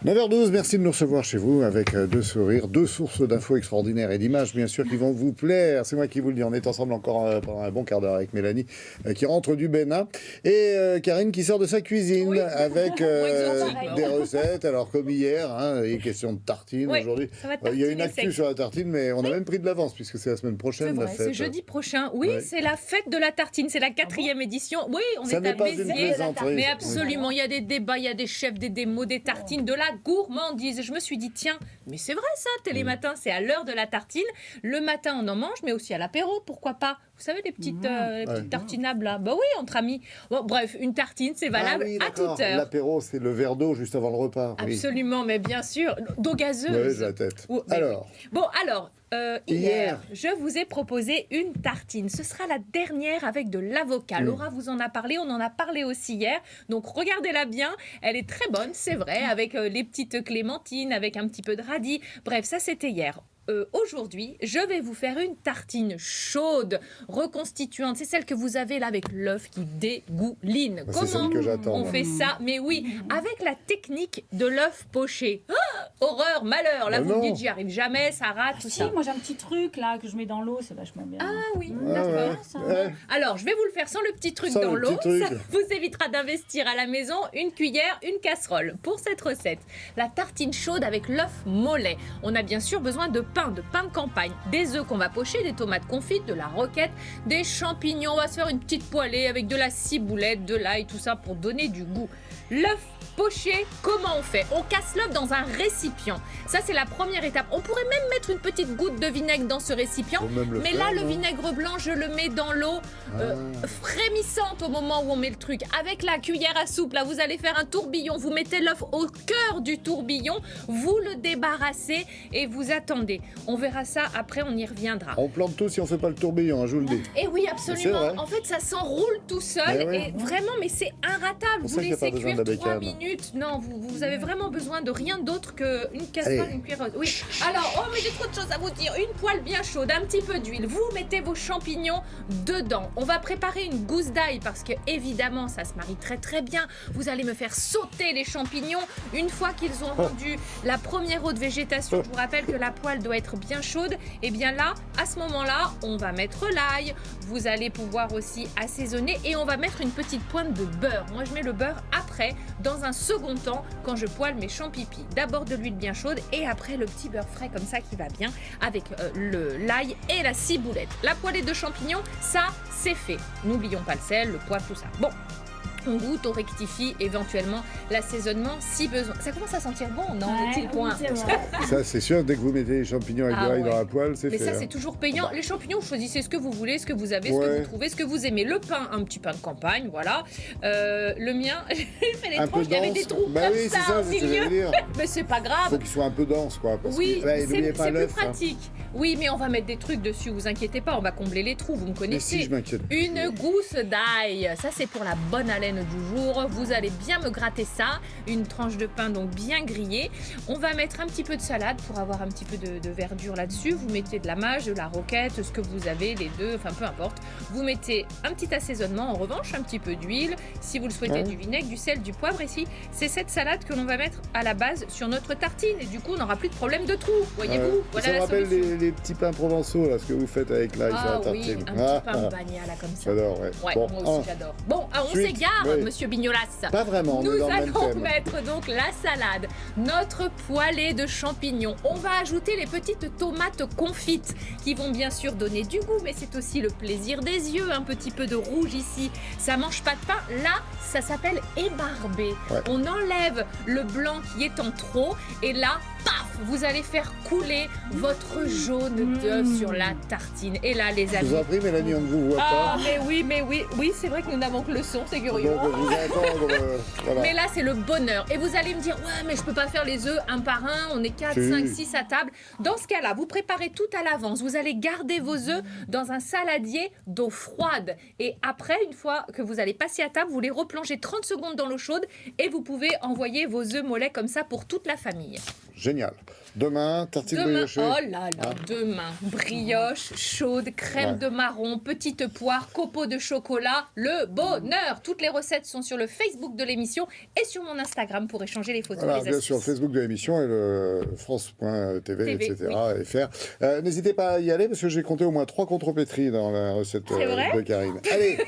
9h12, merci de nous recevoir chez vous avec deux sourires, deux sources d'infos extraordinaires et d'images, bien sûr, qui vont vous plaire. C'est moi qui vous le dis. On est ensemble encore pendant un bon quart d'heure avec Mélanie qui rentre du Bénin et Karine qui sort de sa cuisine avec des recettes. Alors, comme hier, il est question de tartine aujourd'hui. Il y a une actu sur la tartine, mais on a même pris de l'avance puisque c'est la semaine prochaine. C'est jeudi prochain. Oui, c'est la fête de la tartine. C'est la 4e édition. Oui, on est à Béziers. Mais absolument, il y a des débats, il y a des chefs, des démos, des tartines, de la gourmandise. Je me suis dit, tiens, mais c'est vrai ça, Télématin, c'est à l'heure de la tartine. Le matin, on en mange, mais aussi à l'apéro, pourquoi pas. Vous savez, les petites tartinables, là. Bah oui, entre amis. Bon, bref, une tartine, c'est valable à toute heure. L'apéro, c'est le verre d'eau juste avant le repas. Absolument, mais bien sûr. D'eau gazeuse. Oui, j'ai la tête. Alors. Bon, alors... hier, je vous ai proposé une tartine. Ce sera la dernière avec de l'avocat. Laura vous en a parlé, on en a parlé aussi hier. Donc regardez-la bien, elle est très bonne, c'est vrai, avec les petites clémentines, avec un petit peu de radis. Bref, ça c'était hier. Aujourd'hui, je vais vous faire une tartine chaude, reconstituante. C'est celle que vous avez là avec l'œuf qui dégouline. Comment on fait ça? Mais oui, avec la technique de l'œuf poché. Horreur, malheur. Là, vous me dites, j'y arrive jamais, ça rate, tout ça. Moi, j'ai un petit truc là que je mets dans l'eau, c'est vachement bien. Ah oui, d'accord. Alors, je vais vous le faire sans le petit truc dans l'eau. Ça vous évitera d'investir à la maison une cuillère, une casserole. Pour cette recette, la tartine chaude avec l'œuf mollet. On a bien sûr besoin de pain de campagne, des œufs qu'on va pocher, des tomates confites, de la roquette, des champignons. On va se faire une petite poêlée avec de la ciboulette, de l'ail, tout ça pour donner du goût. L'œuf poché, comment on fait? On casse l'œuf dans un récipient. Ça, c'est la première étape. On pourrait même mettre une petite goutte de vinaigre dans ce récipient. Mais là, le vinaigre blanc, je le mets dans l'eau frémissante au moment où on met le truc. Avec la cuillère à soupe, là, vous allez faire un tourbillon. Vous mettez l'œuf au cœur du tourbillon. Vous le débarrassez et vous attendez. On verra ça après, on y reviendra. On plante tout si on fait pas le tourbillon, je vous le dis. Et oui, absolument. En fait, ça s'enroule tout seul. Et vraiment, mais c'est inratable. Vous laissez cuire 3 minutes. Non, vous avez vraiment besoin de rien d'autre qu'une casserole, une cuillère. Oui. Alors, mais j'ai trop de choses à vous dire. Une poêle bien chaude, un petit peu d'huile. Vous mettez vos champignons dedans. On va préparer une gousse d'ail parce que, évidemment, ça se marie très très bien. Vous allez me faire sauter les champignons. Une fois qu'ils ont rendu la première eau de végétation, je vous rappelle que la poêle doit être bien chaude. Et bien là, à ce moment-là, on va mettre l'ail. Vous allez pouvoir aussi assaisonner et on va mettre une petite pointe de beurre. Moi, je mets le beurre après, dans un second temps, quand je poêle mes champipis. D'abord de l'huile bien chaude et après le petit beurre frais comme ça qui va bien avec l'ail et la ciboulette. La poêlée de champignons, ça, c'est fait. N'oublions pas le sel, le poivre, tout ça. Bon. On goûte, on rectifie éventuellement l'assaisonnement si besoin. Ça commence à sentir bon, non? Est-il point? Ça, c'est sûr, dès que vous mettez les champignons avec de l'ail dans la poêle, c'est fait. Mais ça, c'est toujours payant. Les champignons, vous choisissez ce que vous voulez, ce que vous avez, ce que vous trouvez, ce que vous aimez. Le pain, un petit pain de campagne, voilà. Le mien, j'ai fait les tranches, il y avait des trous comme ça au milieu. Mais c'est pas grave. Il faut qu'il soit un peu dense, quoi. Oui, c'est plus pratique. Oui, mais on va mettre des trucs dessus, vous inquiétez pas, on va combler les trous, vous me connaissez. Mais si, je m'inquiète. Une gousse d'ail, ça c'est pour la bonne haleine du jour. Vous allez bien me gratter ça, une tranche de pain donc bien grillée. On va mettre un petit peu de salade pour avoir un petit peu de verdure là-dessus. Vous mettez de la mâche, de la roquette, ce que vous avez, les deux, enfin peu importe. Vous mettez un petit assaisonnement, en revanche un petit peu d'huile, si vous le souhaitez du vinaigre, du sel, du poivre. Ici, c'est cette salade que l'on va mettre à la base sur notre tartine et du coup on n'aura plus de problème de trous, voyez-vous. Voilà, ça me rappelle les petits pains provençaux, là, ce que vous faites avec l'ail sur la tartine. Oui, un petit pain bagna là comme ça. J'adore, bon, moi aussi j'adore. Bon, on s'égare, monsieur Bignolas. Pas vraiment, nous allons mettre donc la salade, notre poêlée de champignons. On va ajouter les petites tomates confites qui vont bien sûr donner du goût, mais c'est aussi le plaisir des yeux. Un petit peu de rouge ici, ça mange pas de pain. Là, ça s'appelle ébarber. On enlève le blanc qui est en trop et là, paf, vous allez faire couler votre jaune d'œuf sur la tartine. Et là, les amis... Je vous en prie, Mélanie, on ne vous voit pas. Mais oui, c'est vrai que nous n'avons que le son, c'est curieux. Donc, vous entendre, voilà. Mais là, c'est le bonheur. Et vous allez me dire, mais je peux pas faire les œufs un par un, on est 4, 5, 6 à table. Dans ce cas-là, vous préparez tout à l'avance. Vous allez garder vos œufs dans un saladier d'eau froide. Et après, une fois que vous allez passer à table, vous les replongez 30 secondes dans l'eau chaude et vous pouvez envoyer vos œufs mollets comme ça pour toute la famille. génial. Demain, tartine briochée. Oh là là, demain, brioche chaude, crème de marron, petite poire, copeaux de chocolat, le bonheur. Toutes les recettes sont sur le Facebook de l'émission et sur mon Instagram pour échanger les photos. Voilà, les bien sûr, le Facebook de l'émission et le France.tv, etc. Oui. FR. N'hésitez pas à y aller parce que j'ai compté au moins 3 contrepétries dans la recette de Karine. Allez